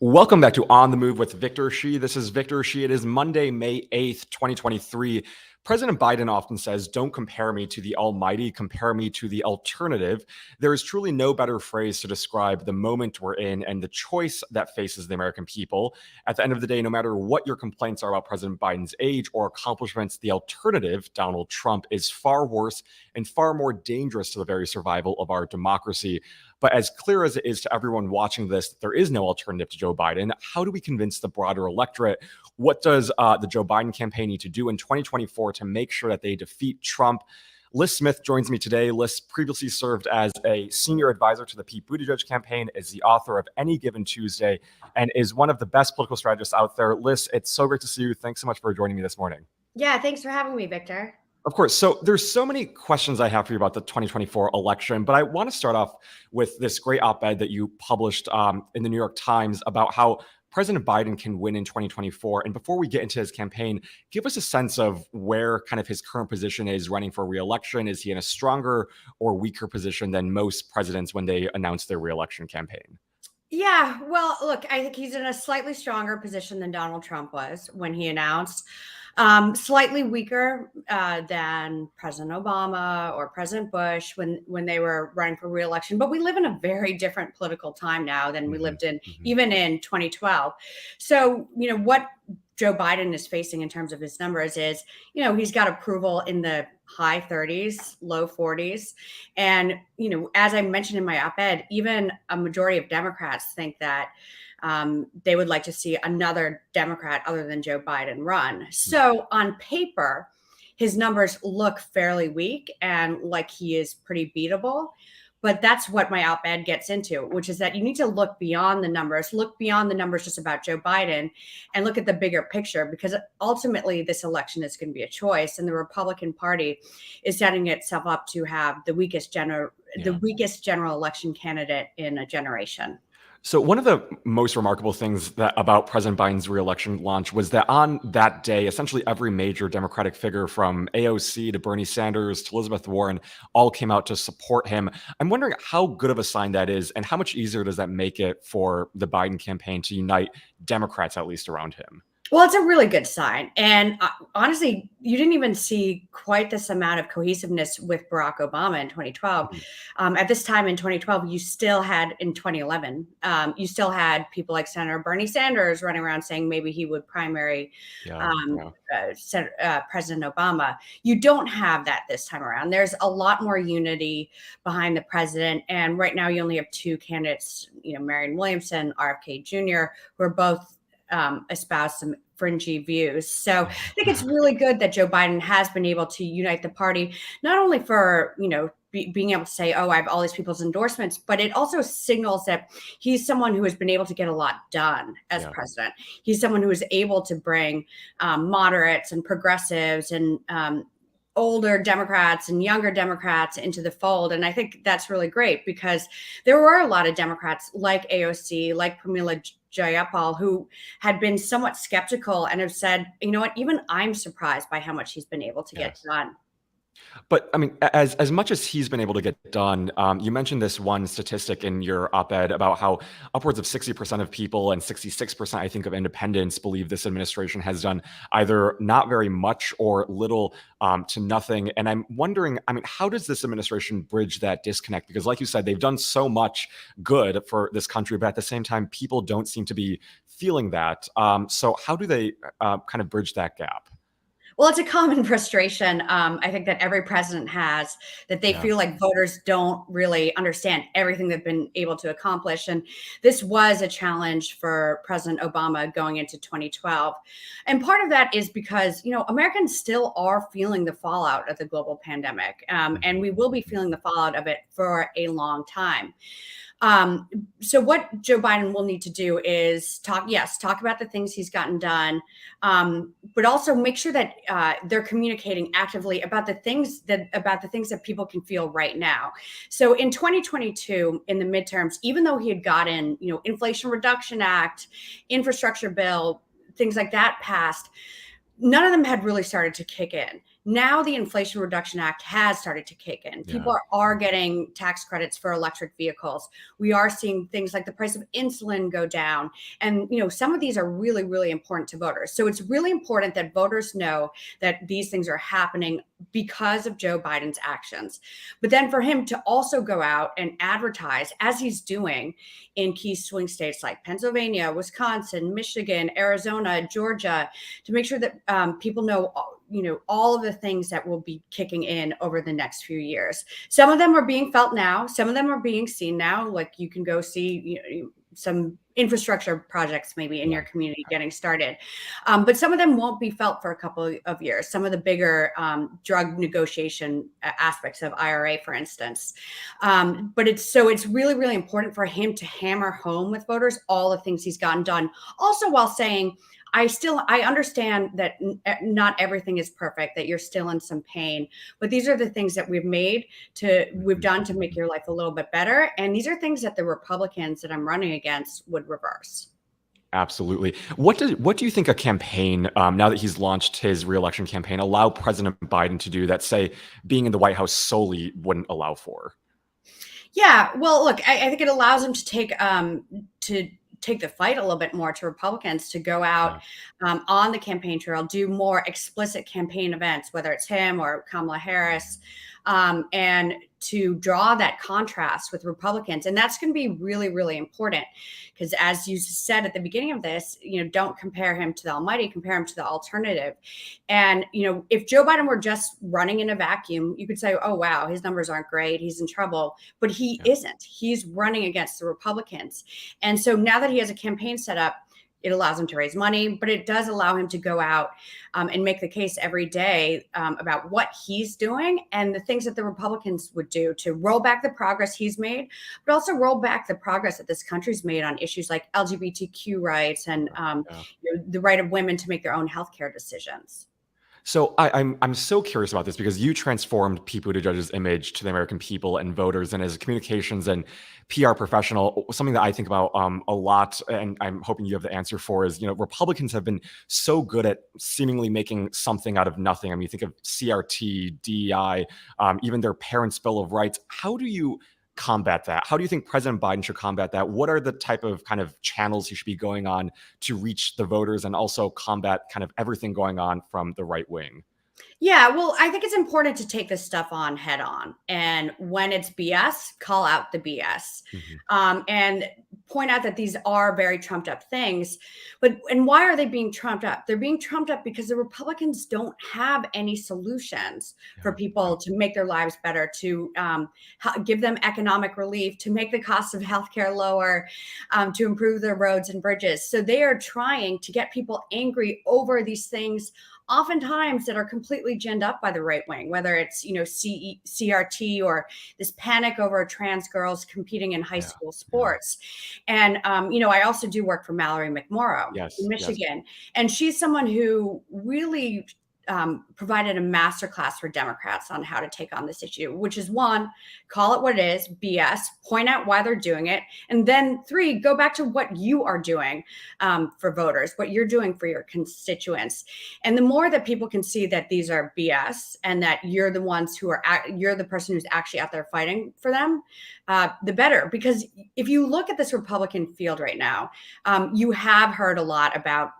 Welcome back to On the Move with Victor Shi. This is Victor Shi. It is Monday, May 8th, 2023. President Biden often says, "Don't compare me to the almighty, compare me to the alternative." There is truly no better phrase to describe the moment we're in and the choice that faces the American people. At the end of the day, no matter what your complaints are about President Biden's age or accomplishments, the alternative, Donald Trump, is far worse and far more dangerous to the very survival of our democracy. But as clear as it is to everyone watching this that there is no alternative to Joe Biden, how do we convince the broader electorate? What does the Joe Biden campaign need to do in 2024 to make sure that they defeat Trump? Lis Smith joins me today. Lis previously served as a senior advisor to the Pete Buttigieg campaign, is the author of Any Given Tuesday, and is one of the best political strategists out there. Lis, it's so great to see you. Thanks so much for joining me this morning. Yeah, thanks for having me, Victor. Of course. So there's so many questions I have for you about the 2024 election, but I want to start off with this great op-ed that you published in the New York Times about how President Biden can win in 2024. And before we get into his campaign, give us a sense of where kind of his current position is running for re-election. Is he in a stronger or weaker position than most presidents when they announce their re-election campaign? Yeah, well, look, I think he's in a slightly stronger position than Donald Trump was when he announced. Slightly weaker than President Obama or President Bush when they were running for re-election. But we live in a very different political time now than we lived in even in 2012. So, what Joe Biden is facing in terms of his numbers is, he's got approval in the high 30s, low 40s. And, as I mentioned in my op-ed, even a majority of Democrats think that they would like to see another Democrat other than Joe Biden run. So on paper, his numbers look fairly weak and like he is pretty beatable. But that's what my op-ed gets into, which is that you need to look beyond the numbers just about Joe Biden and look at the bigger picture, because ultimately this election is going to be a choice. And the Republican Party is setting itself up to have the weakest general election candidate in a generation. So one of the most remarkable things about President Biden's re-election launch was that on that day, essentially every major Democratic figure from AOC to Bernie Sanders to Elizabeth Warren all came out to support him. I'm wondering how good of a sign that is, and how much easier does that make it for the Biden campaign to unite Democrats, at least around him? Well, it's a really good sign. And honestly, you didn't even see quite this amount of cohesiveness with Barack Obama in 2012. At this time in 2012, you still had, in 2011, you still had people like Senator Bernie Sanders running around saying maybe he would primary President Obama. You don't have that this time around. There's a lot more unity behind the president. And right now you only have two candidates, Marianne Williamson, RFK Jr., who are both espouse some fringy views. So I think it's really good that Joe Biden has been able to unite the party, not only for, being able to say, oh, I have all these people's endorsements, but it also signals that he's someone who has been able to get a lot done as president. He's someone who is able to bring moderates and progressives and older Democrats and younger Democrats into the fold. And I think that's really great, because there were a lot of Democrats like AOC, like Pramila Jayapal, who had been somewhat skeptical and have said, even I'm surprised by how much he's been able to get done. But I mean, as much as he's been able to get done, you mentioned this one statistic in your op-ed about how upwards of 60% of people and 66%, I think, of independents believe this administration has done either not very much or little to nothing. And I'm wondering, how does this administration bridge that disconnect? Because like you said, they've done so much good for this country, but at the same time, people don't seem to be feeling that. So how do they kind of bridge that gap? Well, it's a common frustration, I think, that every president has, that they feel like voters don't really understand everything they've been able to accomplish. And this was a challenge for President Obama going into 2012. And part of that is because, Americans still are feeling the fallout of the global pandemic. And we will be feeling the fallout of it for a long time. So what Joe Biden will need to do is talk about the things he's gotten done, but also make sure that they're communicating actively about the things that people can feel right now. So in 2022, in the midterms, even though he had gotten, Inflation Reduction Act, infrastructure bill, things like that passed, none of them had really started to kick in. Now the Inflation Reduction Act has started to kick in. Yeah. People are getting tax credits for electric vehicles. We are seeing things like the price of insulin go down. And, some of these are really, really important to voters. So it's really important that voters know that these things are happening because of Joe Biden's actions. But then for him to also go out and advertise, as he's doing in key swing states like Pennsylvania, Wisconsin, Michigan, Arizona, Georgia, to make sure that people know, all of the things that will be kicking in over the next few years. Some of them are being felt now. Some of them are being seen now. Like you can go see some infrastructure projects maybe in your community getting started. But some of them won't be felt for a couple of years. Some of the bigger drug negotiation aspects of IRA, for instance. But it's really, really important for him to hammer home with voters all the things he's gotten done. Also while saying, I understand that not everything is perfect, that you're still in some pain, but these are the things that we've done to make your life a little bit better. And these are things that the Republicans that I'm running against would reverse. Absolutely. What do you think a campaign, now that he's launched his reelection campaign, allow President Biden to do that, say, being in the White House solely wouldn't allow for? Yeah, well, look, I think it allows him to take the fight a little bit more to Republicans, to go out on the campaign trail, do more explicit campaign events, whether it's him or Kamala Harris, and to draw that contrast with Republicans. And that's going to be really, really important because, as you said at the beginning of this, don't compare him to the almighty, compare him to the alternative. And, if Joe Biden were just running in a vacuum, you could say, oh, wow, his numbers aren't great, he's in trouble. But he isn't. He's running against the Republicans. And so now that he has a campaign set up, it allows him to raise money, but it does allow him to go out and make the case every day about what he's doing and the things that the Republicans would do to roll back the progress he's made, but also roll back the progress that this country's made on issues like LGBTQ rights and the right of women to make their own healthcare decisions. So I'm so curious about this because you transformed Pete Buttigieg's image to the American people and voters, and as a communications and PR professional, something that I think about a lot, and I'm hoping you have the answer for, is Republicans have been so good at seemingly making something out of nothing. I mean, you think of CRT, DEI, even their Parents' Bill of Rights. How do you combat that? How do you think President Biden should combat that? What are the type of kind of channels he should be going on to reach the voters and also combat kind of everything going on from the right wing? Yeah, well, I think it's important to take this stuff on head on. And when it's BS, call out the BS and point out that these are very trumped up things. And why are they being trumped up? They're being trumped up because the Republicans don't have any solutions for people to make their lives better, to give them economic relief, to make the cost of healthcare lower, to improve their roads and bridges. So they are trying to get people angry over these things, oftentimes that are completely ginned up by the right wing, whether it's, CRT or this panic over trans girls competing in high school sports. And, I also do work for Mallory McMorrow in Michigan. And she's someone who really provided a masterclass for Democrats on how to take on this issue, which is one, call it what it is, BS, point out why they're doing it. And then three, go back to what you are doing for voters, what you're doing for your constituents. And the more that people can see that these are BS and that you're the ones you're the person who's actually out there fighting for them, the better. Because if you look at this Republican field right now, you have heard a lot about,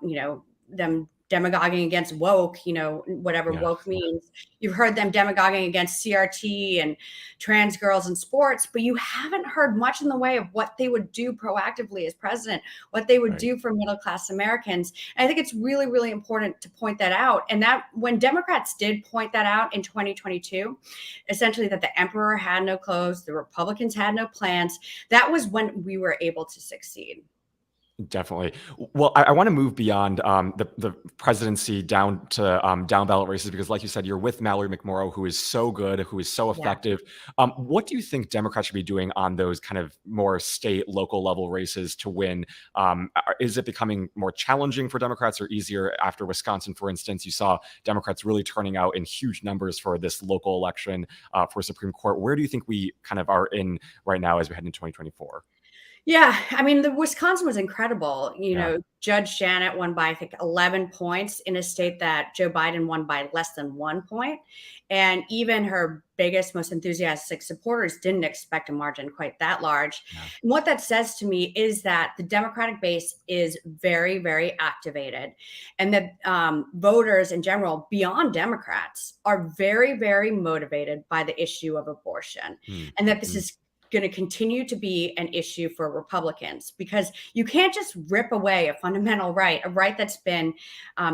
them demagoguing against woke, whatever woke means. You've heard them demagoguing against CRT and trans girls in sports, but you haven't heard much in the way of what they would do proactively as president, what they would do for middle-class Americans. And I think it's really, really important to point that out. And that when Democrats did point that out in 2022, essentially that the emperor had no clothes, the Republicans had no plans, that was when we were able to succeed. Definitely. Well, I want to move beyond the presidency down to down ballot races because, like you said, you're with Mallory McMorrow, who is so good, who is so effective. What do you think Democrats should be doing on those kind of more state, local level races to win? Is it becoming more challenging for Democrats or easier after Wisconsin, for instance? You saw Democrats really turning out in huge numbers for this local election for Supreme Court. Where do you think we kind of are in right now as we head into 2024? Yeah, I mean, the Wisconsin was incredible. Yeah. Judge Janet won by, I think, 11 points in a state that Joe Biden won by less than 1 point. And even her biggest, most enthusiastic supporters didn't expect a margin quite that large. Yeah. And what that says to me is that the Democratic base is very, very activated, and that voters in general, beyond Democrats, are very, very motivated by the issue of abortion. And that this Mm-hmm. is going to continue to be an issue for Republicans, because you can't just rip away a fundamental right, a right that's been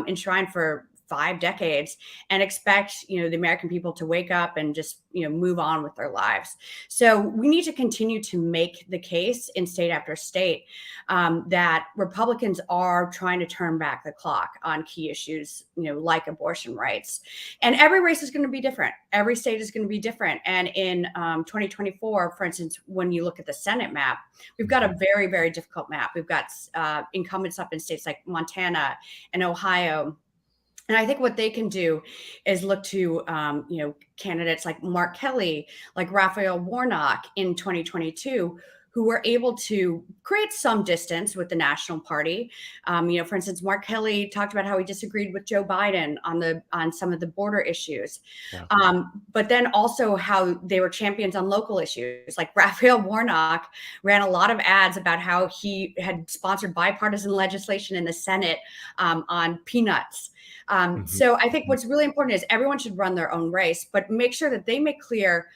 enshrined for 5 decades, and expect the American people to wake up and just move on with their lives. So we need to continue to make the case in state after state that Republicans are trying to turn back the clock on key issues, like abortion rights. And every race is going to be different. Every state is going to be different. And in 2024, for instance, when you look at the Senate map, we've got a very, very difficult map. We've got incumbents up in states like Montana and Ohio. And I think what they can do is look to, candidates like Mark Kelly, like Raphael Warnock in 2022, who were able to create some distance with the national party. For instance, Mark Kelly talked about how he disagreed with Joe Biden on some of the border issues, Yeah. but then also how they were champions on local issues. Like Raphael Warnock ran a lot of ads about how he had sponsored bipartisan legislation in the Senate on peanuts. Mm-hmm. So I think what's really important is everyone should run their own race, but make sure that they make clear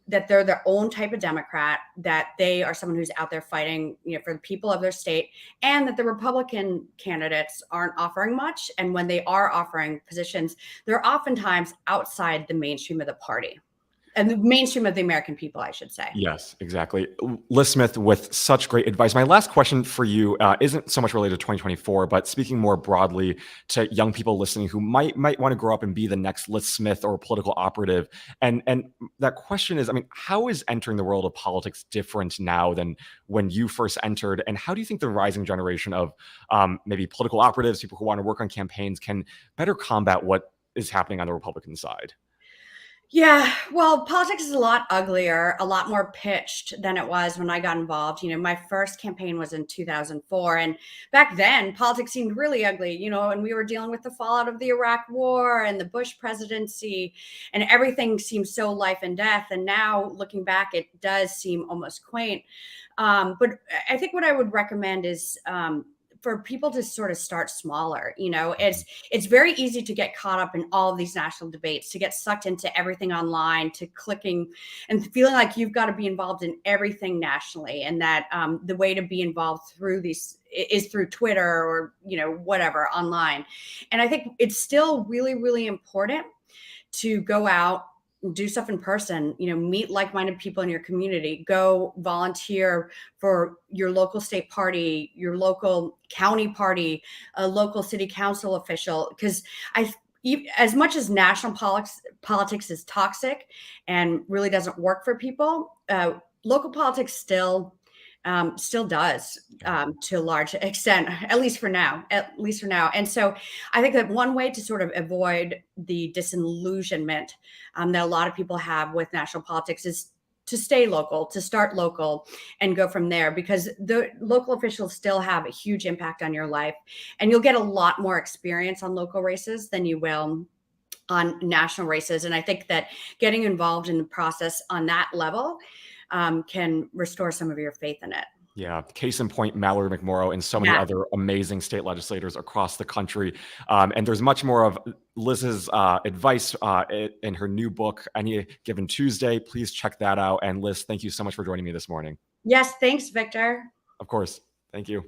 that they're their own type of Democrat, that they are someone who's out there fighting, for the people of their state, and that the Republican candidates aren't offering much. And when they are offering positions, they're oftentimes outside the mainstream of the party. And the mainstream of the American people, I should say. Yes, exactly. Lis Smith with such great advice. My last question for you isn't so much related to 2024, but speaking more broadly to young people listening who might want to grow up and be the next Lis Smith or political operative. And that question is, I mean, how is entering the world of politics different now than when you first entered? And how do you think the rising generation of maybe political operatives, people who want to work on campaigns, can better combat what is happening on the Republican side? Yeah, well, politics is a lot uglier, a lot more pitched than it was when I got involved. My first campaign was in 2004. And back then, politics seemed really ugly, and we were dealing with the fallout of the Iraq War and the Bush presidency, and everything seemed so life and death. And now, looking back, it does seem almost quaint. But I think what I would recommend is for people to sort of start smaller. It's very easy to get caught up in all of these national debates, to get sucked into everything online, to clicking and feeling like you've got to be involved in everything nationally, and that the way to be involved through these is through Twitter or whatever online. And I think it's still really, really important to go out, do stuff in person, meet like-minded people in your community, go volunteer for your local state party, your local county party, a local city council official. Because as much as national politics is toxic and really doesn't work for people, local politics still does to a large extent, at least for now. And so I think that one way to sort of avoid the disillusionment that a lot of people have with national politics is to stay local, to start local and go from there, because the local officials still have a huge impact on your life, and you'll get a lot more experience on local races than you will on national races. And I think that getting involved in the process on that level can restore some of your faith in it. Yeah, case in point, Mallory McMorrow and so many Yeah. other amazing state legislators across the country. And there's much more of Liz's advice in her new book, Any Given Tuesday. Please check that out. And Liz, thank you so much for joining me this morning. Yes, thanks, Victor. Of course. Thank you.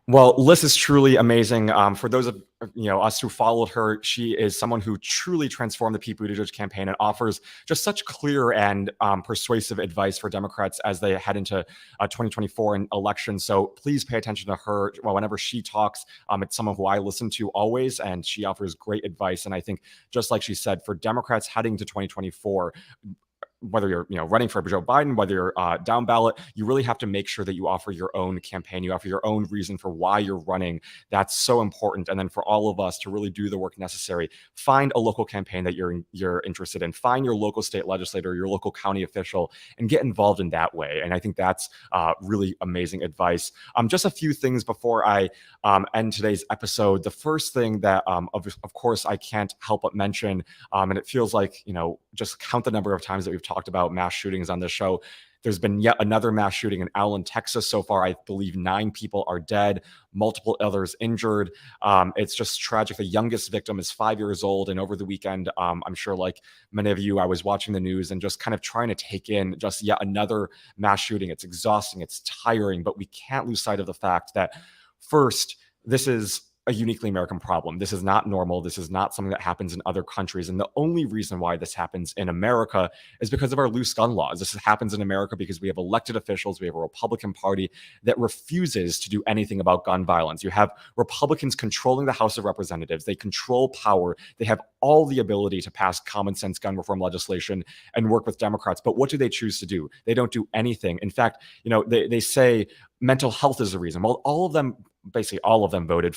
Well, Liz is truly amazing. For those of us who followed her, she is someone who truly transformed the Pete Buttigieg campaign and offers just such clear and persuasive advice for Democrats as they head into 2024 election. So please pay attention to her. Well, whenever she talks, it's someone who I listen to always, and she offers great advice. And I think, just like she said, for Democrats heading to 2024, whether you're running for Joe Biden, whether you're down ballot, you really have to make sure that you offer your own campaign, you offer your own reason for why you're running. That's so important. And then for all of us to really do the work necessary, find a local campaign that you're interested in, find your local state legislator, your local county official, and get involved in that way. And I think that's really amazing advice. Just a few things before I end today's episode. The first thing that, of course, I can't help but mention, and it feels like, just count the number of times that we've talked about mass shootings on this show. There's been yet another mass shooting in Allen, Texas. So far, I believe 9 people are dead, multiple others injured. It's just tragic. The youngest victim is 5 years old. And over the weekend, I'm sure like many of you, I was watching the news and just kind of trying to take in just yet another mass shooting. It's exhausting. It's tiring. But we can't lose sight of the fact that, first, this is a uniquely American problem. This is not normal. This is not something that happens in other countries. And the only reason why this happens in America is because of our loose gun laws. This happens in America because we have elected officials. We have a Republican Party that refuses to do anything about gun violence. You have Republicans controlling the House of Representatives. They control power. They have all the ability to pass common sense gun reform legislation and work with Democrats. But what do they choose to do? They don't do anything. In fact, they say mental health is the reason. Well, basically all of them voted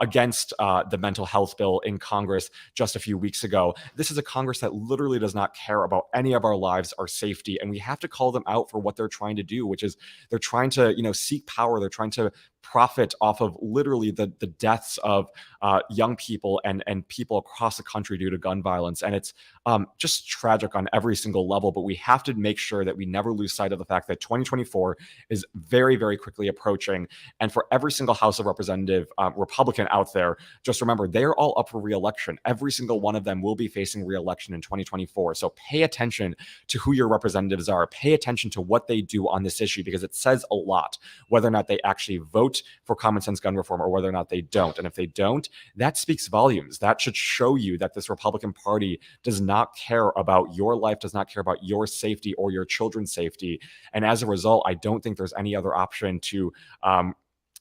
against the mental health bill in Congress just a few weeks ago. This is a Congress that literally does not care about any of our lives, our safety, and we have to call them out for what they're trying to do, which is they're trying to seek power. They're trying to profit off of literally the deaths of young people and people across the country due to gun violence. And it's just tragic on every single level. But we have to make sure that we never lose sight of the fact that 2024 is very, very quickly approaching. And for every single House of Representative Republican out there, just remember, they're all up for re-election. Every single one of them will be facing re-election in 2024. So pay attention to who your representatives are. Pay attention to what they do on this issue, because it says a lot whether or not they actually vote for common sense gun reform or whether or not they don't. And if they don't, that speaks volumes. That should show you that this Republican Party does not care about your life, does not care about your safety or your children's safety. And as a result, I don't think there's any other option to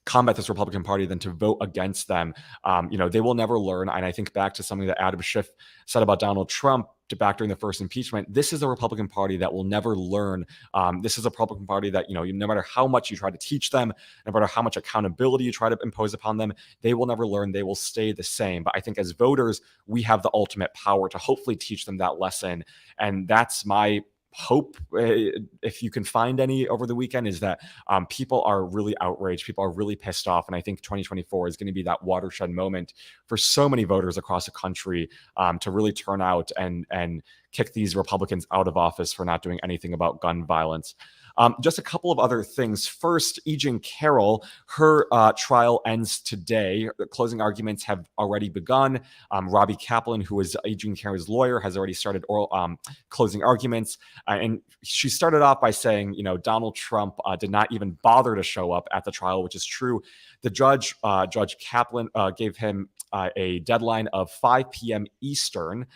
combat this Republican Party than to vote against them. They will never learn. And I think back to something that Adam Schiff said about Donald Trump back during the first impeachment. This is a Republican Party that will never learn. This is a Republican Party that, no matter how much you try to teach them, no matter how much accountability you try to impose upon them, they will never learn. They will stay the same. But I think as voters, we have the ultimate power to hopefully teach them that lesson. And that's my hope, if you can find any over the weekend, is that people are really outraged. People are really pissed off. And I think 2024 is going to be that watershed moment for so many voters across the country to really turn out and kick these Republicans out of office for not doing anything about gun violence. Just a couple of other things. First, E. Jean Carroll, her trial ends today. The closing arguments have already begun. Robbie Kaplan, who is E. Jean Carroll's lawyer, has already started oral closing arguments. And she started off by saying, Donald Trump did not even bother to show up at the trial, which is true. The judge, Judge Kaplan, gave him a deadline of 5 p.m. Eastern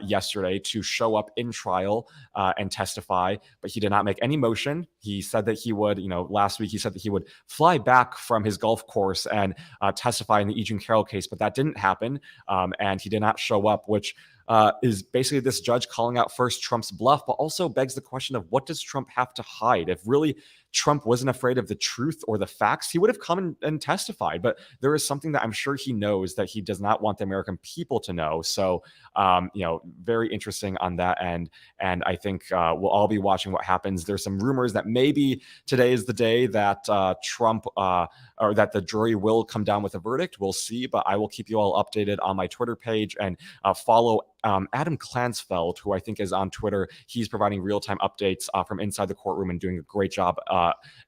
yesterday to show up in trial and testify, but he did not make any motion. He said that he would, last week he said that he would fly back from his golf course and testify in the E. Jean Carroll case, but that didn't happen, and he did not show up, which is basically this judge calling out first Trump's bluff, but also begs the question of what does Trump have to hide? If really Trump wasn't afraid of the truth or the facts, he would have come and testified. But there is something that I'm sure he knows that he does not want the American people to know. So, very interesting on that end. And I think we'll all be watching what happens. There's some rumors that maybe today is the day that Trump or that the jury will come down with a verdict. We'll see, but I will keep you all updated on my Twitter page and follow Adam Klansfeld, who I think is on Twitter. He's providing real-time updates from inside the courtroom and doing a great job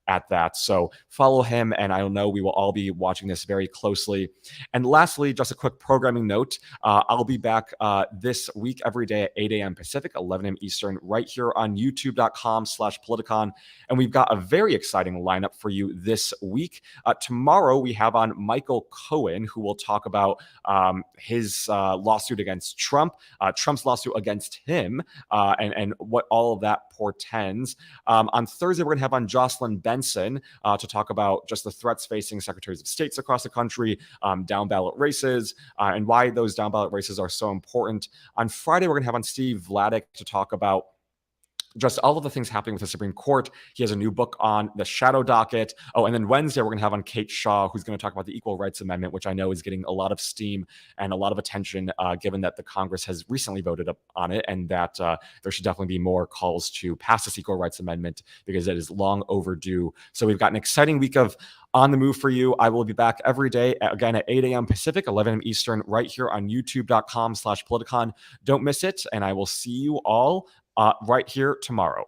at that. So follow him, and I know we will all be watching this very closely. And lastly, just a quick programming note. I'll be back this week every day at 8 a.m. Pacific, 11 a.m. Eastern, right here on youtube.com/Politicon. And we've got a very exciting lineup for you this week. Tomorrow, we have on Michael Cohen, who will talk about his lawsuit against Trump, Trump's lawsuit against him, and what all of that portends. On Thursday, we're going to have on Jocelyn Benson to talk about just the threats facing secretaries of states across the country, down ballot races, and why those down ballot races are so important. On Friday, we're going to have on Steve Vladeck to talk about just all of the things happening with the Supreme Court. He has a new book on the shadow docket. Oh, and then Wednesday, we're going to have on Kate Shaw, who's going to talk about the Equal Rights Amendment, which I know is getting a lot of steam and a lot of attention, given that the Congress has recently voted up on it, and that there should definitely be more calls to pass this Equal Rights Amendment because it is long overdue. So we've got an exciting week of On the Move for you. I will be back every day, again, at 8 a.m. Pacific, 11 a.m. Eastern, right here on youtube.com/Politicon. Don't miss it, and I will see you all right here tomorrow.